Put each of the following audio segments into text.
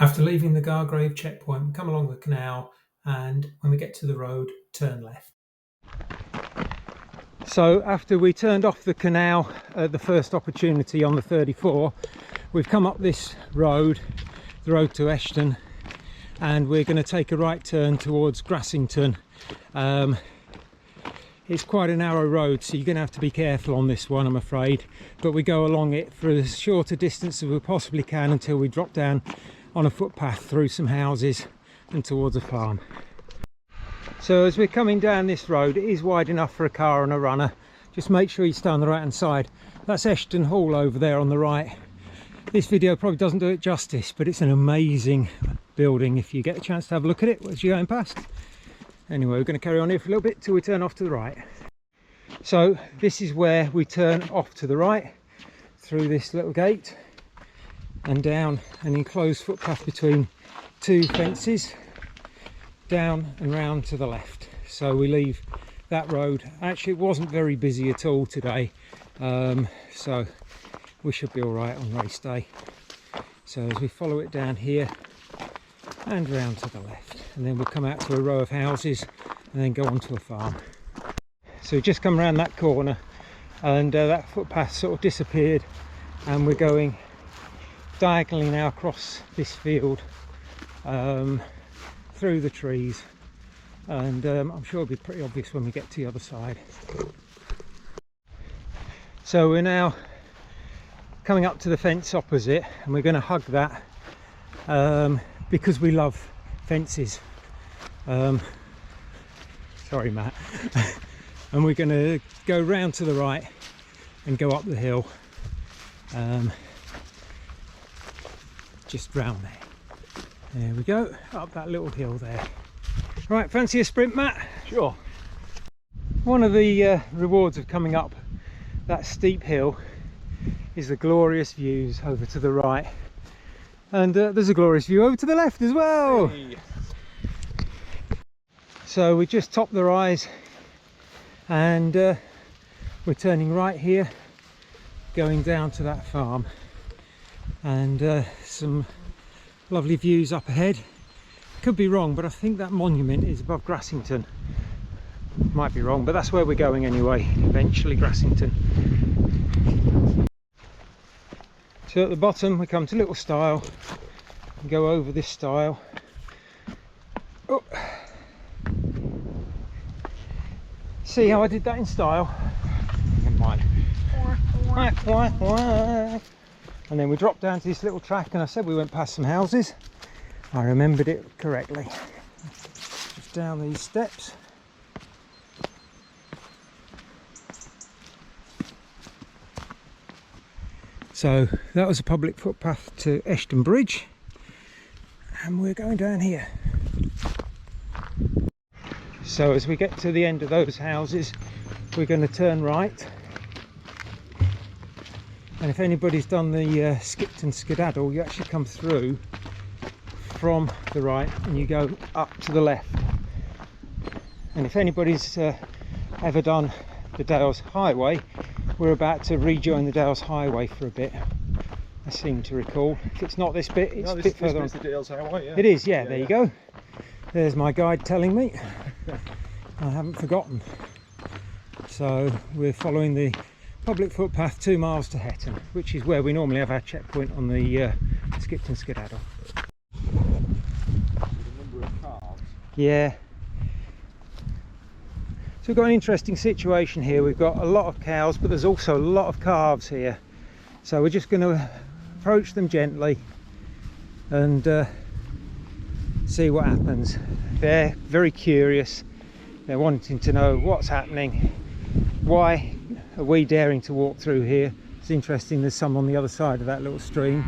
After leaving the Gargrave checkpoint, we come along the canal, and when we get to the road, turn left. So after we turned off the canal at the first opportunity on the 34, we've come up this road, the road to Eshton, and we're going to take a right turn towards Grassington. It's quite a narrow road, so you're going to have to be careful on this one, I'm afraid, but we go along it for as short a distance as we possibly can until we drop down on a footpath through some houses and towards a farm. So as we're coming down this road, it is wide enough for a car and a runner. Just make sure you stay on the right hand side. That's Eshton Hall over there on the right. This video probably doesn't do it justice, but it's an amazing building if you get a chance to have a look at it as you're going past. Anyway, we're going to carry on here for a little bit till we turn off to the right. So this is where we turn off to the right through this little gate and down an enclosed footpath between two fences, down and round to the left. So we leave that road. Actually, it wasn't very busy at all today, so we should be all right on race day. So as we follow it down here and round to the left, and then we'll come out to a row of houses and then go on to a farm. So we just come around that corner, and that footpath sort of disappeared, and we're going diagonally now across this field, through the trees, and I'm sure it'll be pretty obvious when we get to the other side. So we're now coming up to the fence opposite, and we're going to hug that because we love fences. Sorry, Matt. And we're going to go round to the right and go up the hill, just round there. There we go, up that little hill there. Right, fancy a sprint, Matt? Sure. One of the rewards of coming up that steep hill is the glorious views over to the right, and there's a glorious view over to the left as well. Hey. So we just topped the rise, and we're turning right here, going down to that farm, and some lovely views up ahead. Could be wrong, but I think that monument is above Grassington. Might be wrong, but that's where we're going anyway, eventually Grassington. So at the bottom we come to Little Stile and go over this stile. Oh. See how I did that in style? Never mind. And then we drop down to this little track, and I said we went past some houses. I remembered it correctly. Just down these steps. So that was a public footpath to Eshton Bridge, and we're going down here. So as we get to the end of those houses, we're going to turn right. And if anybody's done the skipped and skedaddle, you actually come through from the right and you go up to the left. And if anybody's ever done the Dales Highway, we're about to rejoin the Dales Highway for a bit, I seem to recall. If it's not this bit, it's a bit further on. The Dales Highway, yeah. It is, yeah, there you go. There's my guide telling me. I haven't forgotten. So we're following the public footpath 2 miles to Hetton, which is where we normally have our checkpoint on the skipped and skedaddle. Yeah. So we've got an interesting situation here. We've got a lot of cows, but there's also a lot of calves here. So we're just going to approach them gently and see what happens. They're very curious. They're wanting to know what's happening. Why are we daring to walk through here? It's interesting, there's some on the other side of that little stream.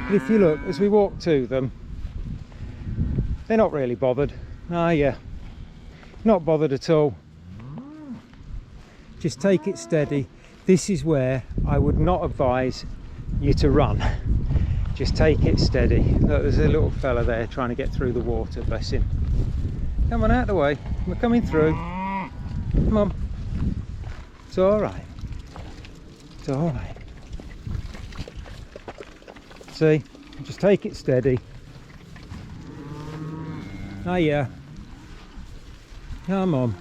But if you look, as we walk to them, they're not really bothered. Oh yeah, not bothered at all. Just take it steady. This is where I would not advise you to run. Just take it steady. Look, there's a little fella there trying to get through the water, bless him. Come on, out of the way, we're coming through. Come on. It's all right. It's all right. See, just take it steady. Hiya. Come on.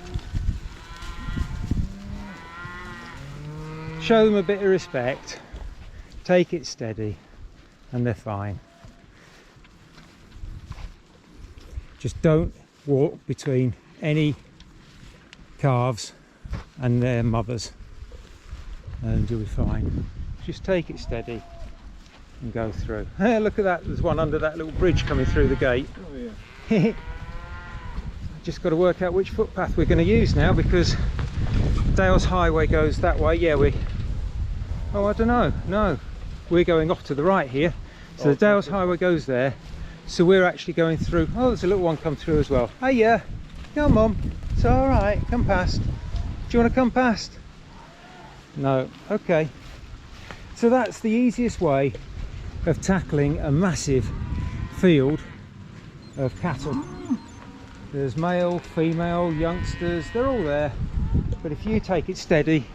Show them a bit of respect. Take it steady and they're fine. Just don't walk between any calves and their mothers and you'll be fine. Just take it steady and go through. Hey, look at that, there's one under that little bridge coming through the gate. Oh yeah. Just got to work out which footpath we're going to use now, because Dales Highway goes that way. Yeah, oh, I don't know. No, we're going off to the right here. So the Dales Highway goes there. So we're actually going through. Oh, there's a little one come through as well. Hey, yeah. Come on. It's all right. Come past. Do you want to come past? No. Okay. So that's the easiest way of tackling a massive field of cattle. There's male, female, youngsters, they're all there. But if you take it steady,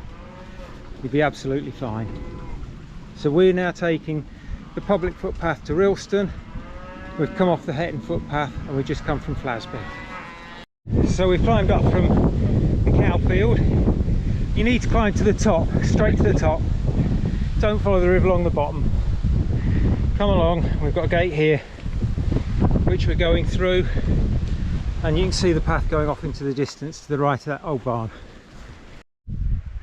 you'll be absolutely fine. So we're now taking the public footpath to Rilston. We've come off the Hetton footpath and we've just come from Flasby. So we've climbed up from the cow field. You need to climb to the top, straight to the top. Don't follow the river along the bottom. Come along, we've got a gate here which we're going through, and you can see the path going off into the distance to the right of that old barn.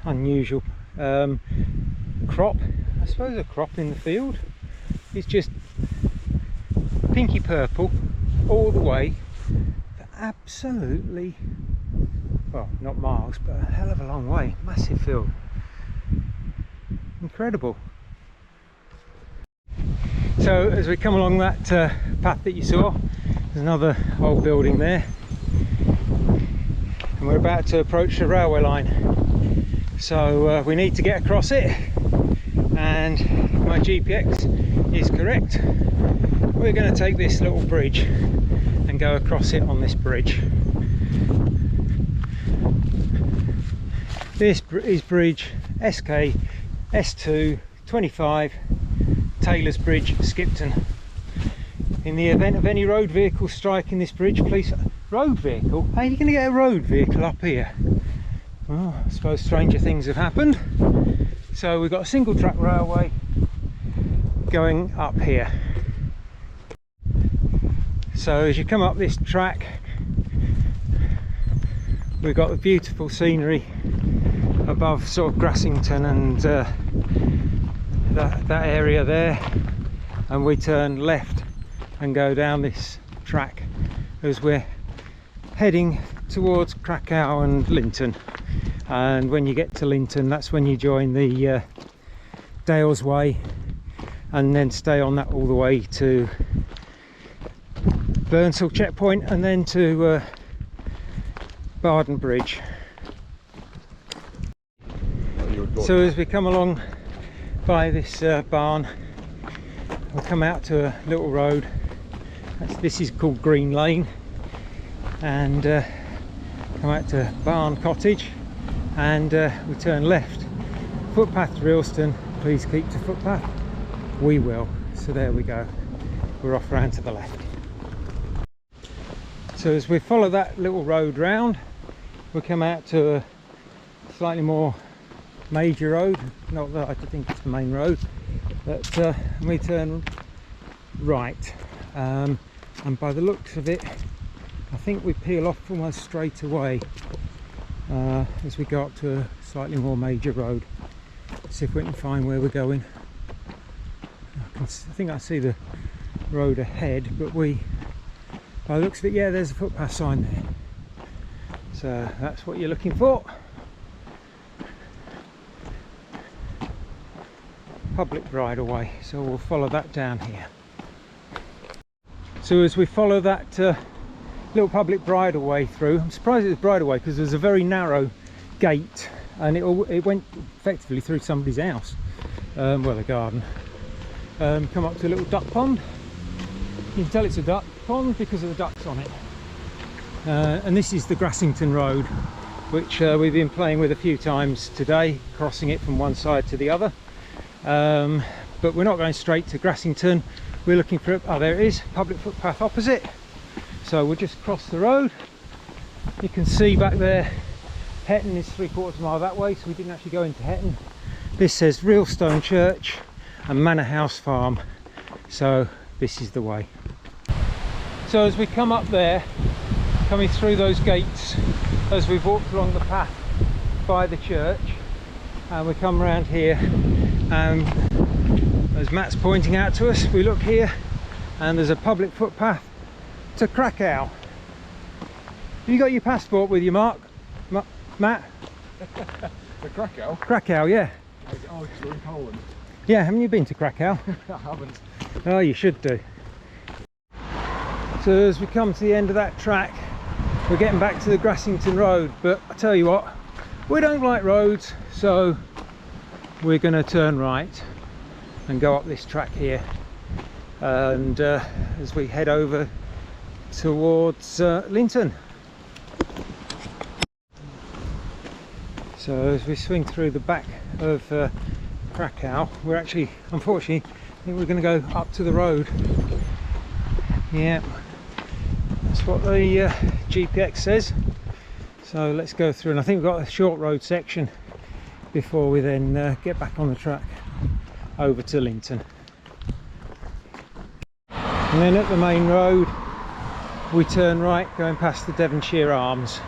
Unusual crop, I suppose a crop in the field. It's just pinky purple all the way for absolutely, well, not miles, but a hell of a long way. Massive field. Incredible. So as we come along that path that you saw, there's another old building there, and we're about to approach the railway line. So we need to get across it, and my GPX is correct. We're going to take this little bridge and go across it on this bridge. This is bridge SK S2 25 Taylor's Bridge, Skipton. In the event of any road vehicle striking this bridge, please... Road vehicle? How are you going to get a road vehicle up here? Well, I suppose stranger things have happened. So we've got a single track railway going up here. So as you come up this track, we've got the beautiful scenery above sort of Grassington and that area there, and we turn left and go down this track as we're heading towards Krakow and Linton. And when you get to Linton, that's when you join the Dales Way, and then stay on that all the way to Burnshill checkpoint, and then to Barden Bridge. So as we come along by this barn, we'll come out to a little road. This is called Green Lane, and come out to Barn Cottage, and we turn left. Footpath to Rilston, please keep to footpath. We will. So there we go, we're off round to the left. So as we follow that little road round, we come out to a slightly more major road. Not that I think it's the main road, but we turn right, and by the looks of it, I think we peel off almost straight away as we go up to a slightly more major road. See if we can find where we're going. I think I see the road ahead, but by the looks of it, yeah, there's a footpath sign there. So that's what you're looking for. Public bridleway, so we'll follow that down here. So as we follow that little public bridleway through, I'm surprised it's bridleway because there's a very narrow gate, and it went effectively through somebody's house, well, a garden. Come up to a little duck pond. You can tell it's a duck pond because of the ducks on it. And this is the Grassington Road, which we've been playing with a few times today, crossing it from one side to the other. But we're not going straight to Grassington. We're looking for, oh, there it is, public footpath opposite. So we'll just cross the road. You can see back there Hetton is 3/4 mile that way, so we didn't actually go into Hetton. This says Reelstone Church and Manor House Farm, so this is the way. So as we come up there, coming through those gates, as we've walked along the path by the church, and we come around here, as Matt's pointing out to us, we look here and there's a public footpath to Krakow. Have you got your passport with you, Mark? Matt? The Krakow? Krakow, yeah. Oh, you're in Poland. Yeah, haven't you been to Krakow? I haven't. Oh, you should do. So as we come to the end of that track, we're getting back to the Grassington Road, but I tell you what, we don't like roads, so we're going to turn right and go up this track here, and as we head over towards Linton. So as we swing through the back of Krakow, we're actually, unfortunately, I think we're going to go up to the road. Yeah, that's what the GPX says. So let's go through, and I think we've got a short road section before we then get back on the track over to Linton. And then at the main road we turn right, going past the Devonshire Arms.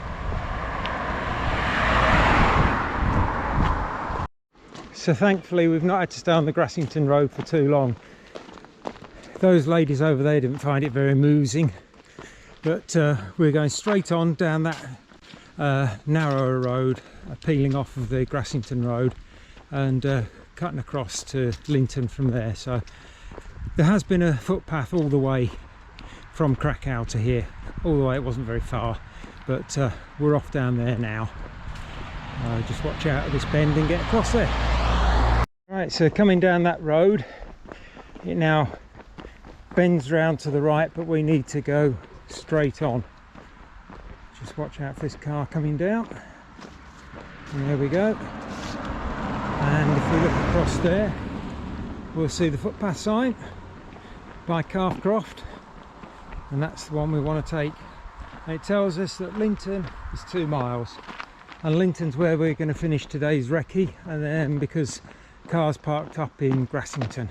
So thankfully we've not had to stay on the Grassington Road for too long. Those ladies over there didn't find it very amusing, but we're going straight on down that narrower road, peeling off of the Grassington Road and cutting across to Linton from there. So there has been a footpath all the way from Krakow to here. All the way, it wasn't very far, but we're off down there now. Just watch out of this bend and get across there. Right, so coming down that road, it now bends round to the right, but we need to go straight on. Just watch out for this car coming down. And there we go. And if we look across there, we'll see the footpath sign by Calfcroft, and that's the one we want to take. And it tells us that Linton is 2 miles, and Linton's where we're going to finish today's recce, and then because cars parked up in Grassington.